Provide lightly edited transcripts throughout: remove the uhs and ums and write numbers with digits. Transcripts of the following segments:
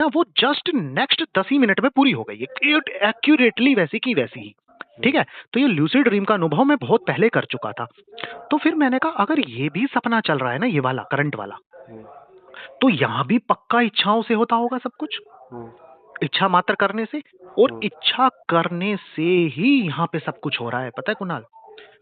ना वो just next 10 ही minute में पूरी हो गई है, एक्यूरेटली वैसी की वैसी ही। ठीक है, तो ये ल्यूसिड ड्रीम का अनुभव मैं बहुत पहले कर चुका था। तो फिर मैंने कहा अगर ये भी सपना चल रहा है ना, ये वाला करंट वाला, तो यहाँ भी पक्का इच्छाओं से होता होगा सब कुछ, इच्छा मात्र करने से, और इच्छा करने से ही यहाँ पे सब कुछ हो रहा है। पता है कुणाल,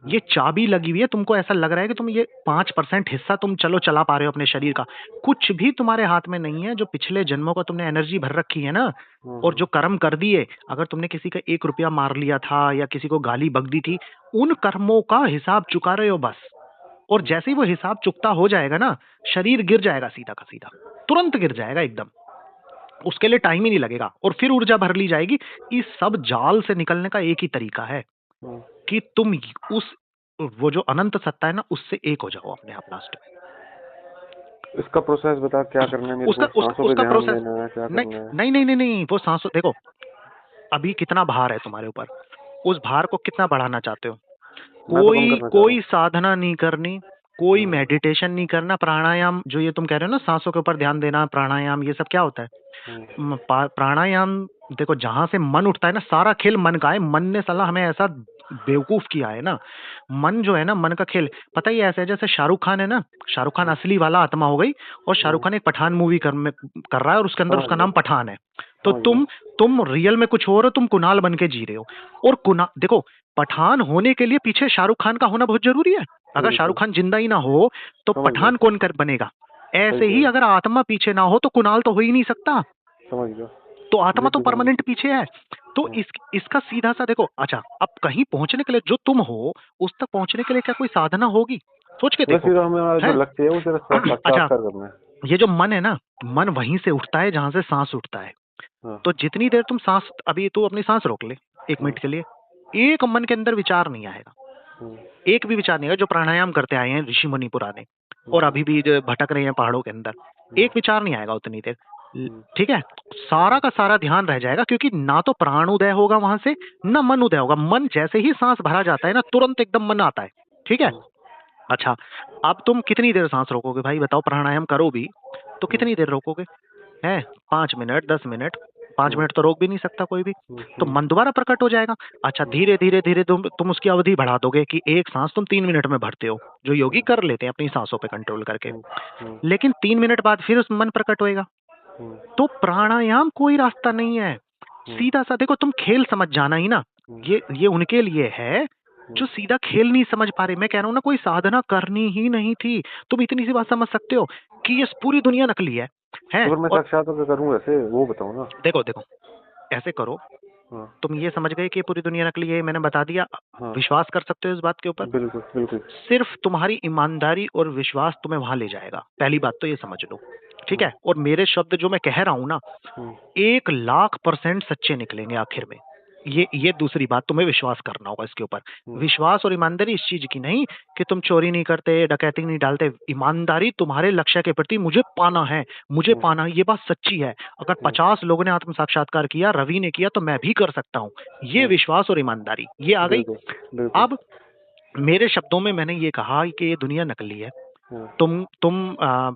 ये चाबी लगी हुई है, तुमको ऐसा लग रहा है कि तुम ये 5% हिस्सा तुम चलो चला पा रहे हो अपने शरीर का, कुछ भी तुम्हारे हाथ में नहीं है। जो पिछले जन्मों का तुमने एनर्जी भर रखी है ना, और जो कर्म कर दिए, अगर तुमने किसी का 1 रुपया मार लिया था या किसी को गाली बक दी थी, उन कर्मों का हिसाब चुका रहे हो बस। और जैसे ही वो हिसाब चुकता हो जाएगा ना, शरीर गिर जाएगा सीधा का सीधा, तुरंत गिर जाएगा एकदम, उसके लिए टाइम ही नहीं लगेगा, और फिर ऊर्जा भर ली जाएगी। इस सब जाल से निकलने का एक ही तरीका है कि तुम उस वो जो अनंत सत्ता है ना, उससे एक हो जाओ अपने आप लास्ट में। इसका प्रोसेस बता, क्या करना है मेरे को? सांसों पे ध्यान देना है, क्या करना है? नहीं नहीं नहीं नहीं, वो सांसों, देखो अभी कितना भार है तुम्हारे ऊपर, उस भार को कितना बढ़ाना चाहते हो? कोई साधना नहीं करनी, कोई मेडिटेशन नहीं करना, प्राणायाम जो ये तुम कह रहे हो ना, सांसों के ऊपर ध्यान देना, प्राणायाम, ये सब क्या होता है? प्राणायाम, देखो जहां से मन उठता है ना, सारा खेल मन का है। मन ने साला हमें ऐसा बेवकूफ किया है ना, मन जो है ना, मन का खेल पता ही ऐसा है जैसे शाहरुख खान है ना, शाहरुख खान असली वाला आत्मा हो गई, और शाहरुख खान एक पठान मूवी कर रहा है, और उसके अंदर उसका नाम पठान है। तो तुम रियल में कुछ और हो, तुम कुणाल बन के जी रहे हो। और कुणाल, देखो पठान होने के लिए पीछे शाहरुख खान का होना बहुत जरूरी है। अगर शाहरुख खान जिंदा ही ना हो तो पठान कौन कर बनेगा? ऐसे ही अगर आत्मा पीछे ना हो तो कुणाल तो हो ही नहीं सकता। तो आत्मा तो परमानेंट पीछे है। तो इसका सीधा सा देखो, अच्छा अब कहीं पहुंचने के लिए जो तुम हो, उस तक पहुंचने के लिए क्या कोई साधना होगी? सोच के देखो। अच्छा, ये जो मन है ना, मन वहीं से उठता है जहां से सांस उठता है। तो जितनी देर तुम सांस, अभी तू अपनी सांस रोक ले 1 मिनट के लिए, एक मन के अंदर विचार नहीं आएगा, एक भी विचार नहीं आएगा। जो प्राणायाम करते आए हैं ऋषि मुनि पुराने, और अभी भी जो भटक रहे हैं पहाड़ों के अंदर, एक विचार नहीं आएगा उतनी देर। ठीक है, सारा का सारा ध्यान रह जाएगा, क्योंकि ना तो प्राण उदय होगा वहां से, ना मन उदय होगा। मन जैसे ही सांस भरा जाता है ना, तुरंत एकदम मन आता है। ठीक है, अच्छा अब तुम कितनी देर सांस रोकोगे भाई बताओ? प्राणायाम करो भी तो कितनी देर रोकोगे? है 5 मिनट, 10 मिनट, 5 मिनट तो रोक भी नहीं सकता कोई भी। तो मन दोबारा प्रकट हो जाएगा। अच्छा, धीरे धीरे धीरे तुम उसकी अवधि बढ़ा दोगे कि एक सांस तुम 3 मिनट में भरते हो, जो योगी कर लेते हैं अपनी सांसों पे कंट्रोल करके। लेकिन 3 मिनट बाद फिर उस मन प्रकट होएगा। तो प्राणायाम कोई रास्ता नहीं है, सीधा सा देखो, तुम खेल समझ जाना ही ना। ये उनके लिए है जो सीधा खेल नहीं समझ पा रहे। मैं कह रहा हूँ ना, कोई साधना करनी ही नहीं थी। तुम इतनी सी बात समझ सकते हो कि ये पूरी दुनिया नकली है। तो मैं साक्षात्कार करूं ऐसे, वो बताओ ना। देखो ऐसे करो, तुम ये समझ गए कि पूरी दुनिया नकली है, मैंने बता दिया। विश्वास कर सकते हो इस बात के ऊपर? बिल्कुल बिल्कुल। सिर्फ तुम्हारी ईमानदारी और विश्वास तुम्हें वहां ले जाएगा, पहली बात तो ये समझ लो। ठीक है, और मेरे शब्द जो मैं कह रहा हूं ना, 1,00,000% सच्चे निकलेंगे आखिर में। ये दूसरी बात, तुम्हें विश्वास करना होगा इसके ऊपर। विश्वास और ईमानदारी इस चीज की नहीं कि तुम चोरी नहीं करते, डकैती नहीं डालते। ईमानदारी तुम्हारे लक्ष्य के प्रति, मुझे पाना है, मुझे पाना है, ये बात सच्ची है। अगर 50 लोगों ने आत्म साक्षात्कार किया, रवि ने किया, तो मैं भी कर सकता हूँ। ये विश्वास और ईमानदारी ये आ गई। अब मेरे शब्दों में मैंने ये कहा कि ये दुनिया नकली है। तुम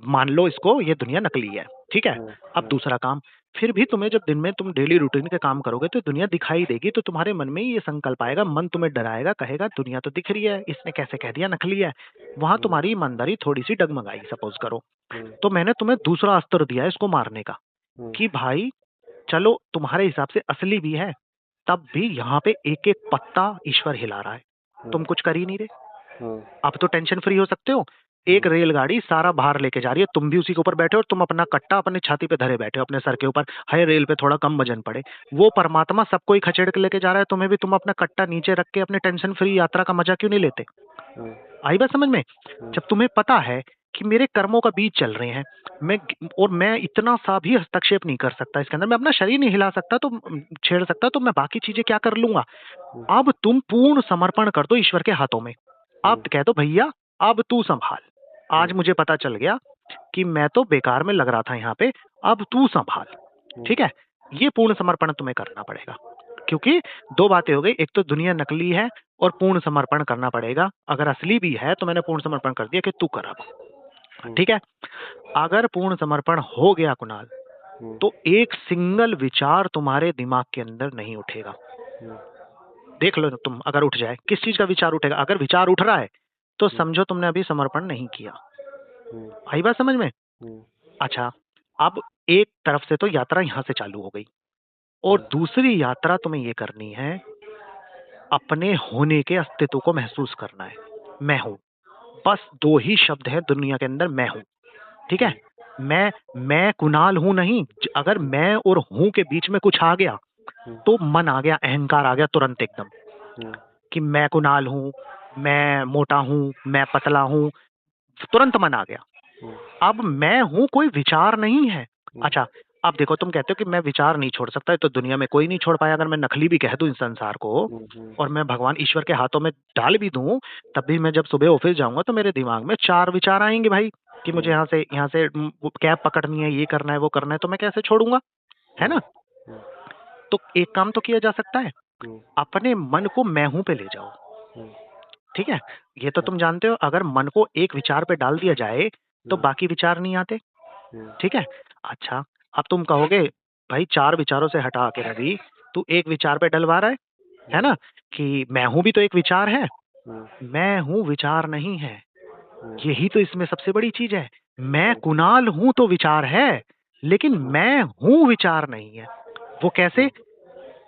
मान लो इसको, ये दुनिया नकली है। ठीक है, अब दूसरा काम, फिर भी तुम्हें जब दिन में तुम डेली रूटीन के काम करोगे तो दुनिया दिखाई देगी। तो तुम्हारे मन में ये संकल्प आएगा, मन तुम्हें डराएगा, कहेगा दुनिया तो दिख रही है, इसने कैसे कह दिया नकली है। वहां तुम्हारी ईमानदारी थोड़ी सी डगमगाई, सपोज करो। तो मैंने तुम्हें दूसरा अस्त्र दिया इसको मारने का, कि भाई चलो तुम्हारे हिसाब से असली भी है, तब भी यहाँ पे एक एक पत्ता ईश्वर हिला रहा है, तुम कुछ कर ही नहीं रहे। अब तो टेंशन फ्री हो सकते हो। एक रेलगाड़ी सारा भार लेके जा रही है, तुम भी उसी के ऊपर बैठे हो, और तुम अपना कट्टा अपने छाती पे धरे बैठे हो अपने सर के ऊपर। हाय रेल पे थोड़ा कम वजन पड़े, वो परमात्मा सबको ही खचेड़ के लेके जा रहा है, तुम्हें भी तुम अपना कट्टा नीचे रख के अपने टेंशन फ्री यात्रा का मजा क्यों नहीं लेते? आई बात समझ में? जब तुम्हें पता है कि मेरे कर्मों का बीज चल रहे हैं, मैं इतना सा भी हस्तक्षेप नहीं कर सकता इसके अंदर, मैं अपना शरीर नहीं हिला सकता, तो छेड़ सकता, तो मैं बाकी चीजें क्या कर लूंगा। अब तुम पूर्ण समर्पण कर दो ईश्वर के हाथों में। अब कह दो भैया अब तू संभाल, आज मुझे पता चल गया कि मैं तो बेकार में लग रहा था यहाँ पे, अब तू संभाल। ठीक है, ये पूर्ण समर्पण तुम्हें करना पड़ेगा, क्योंकि 2 बातें हो गई, एक तो दुनिया नकली है और पूर्ण समर्पण करना पड़ेगा। अगर असली भी है तो मैंने पूर्ण समर्पण कर दिया कि तू कर अब। ठीक है, अगर पूर्ण समर्पण हो गया कुणाल, तो एक सिंगल विचार तुम्हारे दिमाग के अंदर नहीं उठेगा। देख लो तुम, अगर उठ जाए, किस चीज का विचार उठेगा? अगर विचार उठ रहा है तो समझो तुमने अभी समर्पण नहीं किया। आई बात समझ में? अच्छा, अब एक तरफ से तो यात्रा यहां से चालू हो गई, और दूसरी यात्रा तुम्हें ये करनी है, अपने होने के अस्तित्व को महसूस करना है। मैं हूं, बस दो ही शब्द है दुनिया के अंदर, मैं हूं। ठीक है? मैं कुणाल हूं नहीं। अगर मैं और हूं के बीच में कुछ आ गया तो मन आ गया, अहंकार आ गया तुरंत एकदम, कि मैं कुणाल हूं, मैं मोटा हूं, मैं पतला हूं, तुरंत मन आ गया। अब मैं हूं कोई विचार नहीं है। अच्छा, अब देखो, तुम कहते हो कि मैं विचार नहीं छोड़ सकता, तो दुनिया में कोई नहीं छोड़ पाया। अगर मैं नकली भी कह दूं इस संसार को और मैं भगवान ईश्वर के हाथों में डाल भी दूं, तब भी मैं जब सुबह ऑफिस जाऊंगा तो मेरे दिमाग में 4 विचार आएंगे भाई, कि मुझे यहाँ से कैब पकड़नी है, ये करना है, वो करना है, तो मैं कैसे छोड़ूंगा? है ना? तो एक काम तो किया जा सकता है, अपने मन को मैं हूं पे ले जाओ। ठीक है? ये तो तुम जानते हो, अगर मन को एक विचार पे डाल दिया जाए तो बाकी विचार नहीं आते। ठीक है? अच्छा, अब तुम कहोगे भाई 4 विचारों से हटा के रवि तू एक विचार पे डलवा रहा है ना? कि मैं हूं भी तो एक विचार है। मैं हूं विचार नहीं है। यही तो इसमें सबसे बड़ी चीज है। मैं कुणाल हूं तो विचार है, लेकिन मैं हूं विचार नहीं है। वो कैसे?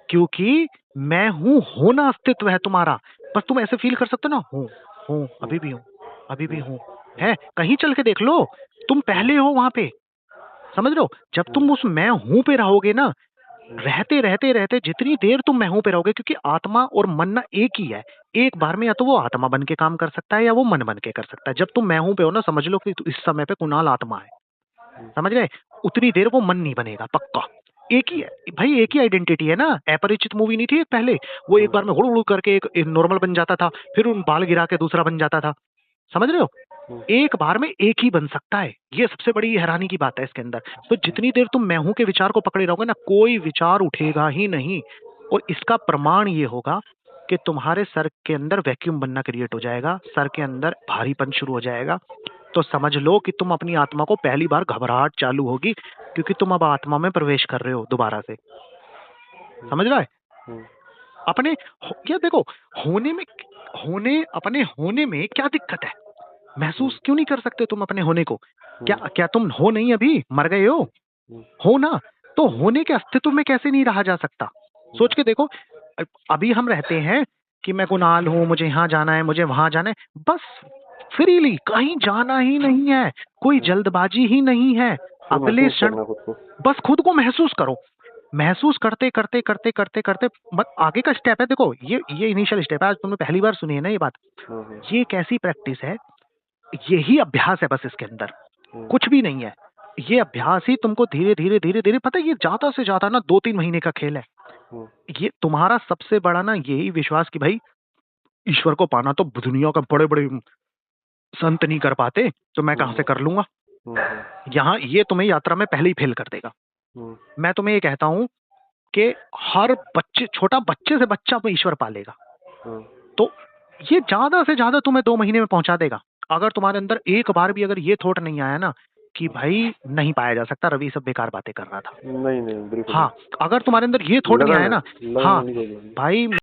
क्योंकि मैं हूं, होना अस्तित्व है तुम्हारा। बस तुम ऐसे फील कर सकते हो ना, हूं, अभी भी हूं, है। कहीं चल के देख लो, तुम पहले हो वहां पे। समझ लो, जब तुम उस मैं हूं पे रहोगे ना, रहते रहते रहते जितनी देर तुम मैं हूं पे रहोगे, क्योंकि आत्मा और मन ना एक ही है। एक बार में या तो वो आत्मा बन के काम कर सकता है या वो मन बन के कर सकता है। जब तुम मैं हूं पे हो ना, समझ लो कि इस समय पे कुणाल आत्मा है। समझ गए? उतनी देर वो मन नहीं बनेगा, पक्का। एक ही है भाई, एक ही आइडेंटिटी है ना। अपरिचित मूवी नहीं थी एक पहले? वो एक बार में हुड़ हुड़ करके एक नॉर्मल बन जाता था, फिर उन बाल गिरा के दूसरा बन जाता था। समझ रहे हो? एक बार में एक ही बन सकता है। ये सबसे बड़ी हैरानी की बात है इसके अंदर। तो जितनी देर तुम मैं हूं के विचार को पकड़े रहोगे ना, कोई विचार उठेगा ही नहीं। और इसका प्रमाण ये होगा कि तुम्हारे सर के अंदर वैक्यूम बनना क्रिएट हो जाएगा, सर के अंदर भारीपन शुरू हो जाएगा। तो समझ लो कि तुम अपनी आत्मा को, पहली बार घबराहट चालू होगी, क्योंकि तुम अब आत्मा में प्रवेश कर रहे हो दोबारा से। समझ रहा है? अपने ये देखो, अपने होने में क्या दिक्कत है? महसूस क्यों नहीं कर सकते तुम अपने होने को? क्या तुम हो नहीं? अभी मर गए हो ना? तो होने के अस्तित्व में कैसे नहीं रहा जा सकता? सोच के देखो, अभी हम रहते हैं कि मैं कुणाल हूं, मुझे यहाँ जाना है, मुझे वहां जाना है, बस फ्रीली, कहीं जाना ही नहीं है, कोई जल्दबाजी ही नहीं है। अगले क्षण बस खुद को महसूस करो। महसूस करते करते करते करते करते आगे का स्टेप है। देखो, ये इनिशियल स्टेप है। आज तुमने पहली बार सुनी है ना ये बात। ये एक ऐसी प्रैक्टिस है, यही अभ्यास है बस इसके अंदर, कुछ भी नहीं है। ये अभ्यास ही तुमको धीरे धीरे धीरे धीरे, पता है, ये ज्यादा से ज्यादा ना 2-3 महीने का खेल है। ये तुम्हारा सबसे बड़ा ना यही विश्वास कि भाई ईश्वर को पाना तो दुनिया का बड़े बड़े संत नहीं कर पाते, तो मैं कहां से कर लूंगा। यहाँ ये तुम्हें यात्रा में पहले ही फेल कर देगा। मैं तुम्हें ये कहता हूं कि हर बच्चे, छोटा बच्चे से बच्चा ईश्वर पालेगा। तो ये ज्यादा से ज्यादा तुम्हें 2 महीने में पहुंचा देगा। अगर तुम्हारे अंदर एक बार भी अगर ये थॉट नहीं आया ना कि भाई नहीं पाया जा सकता, रवि सब बेकार बातें कर रहा था, नहीं बिल्कुल। हाँ, अगर तुम्हारे अंदर ये थॉट नहीं आया ना, हाँ भाई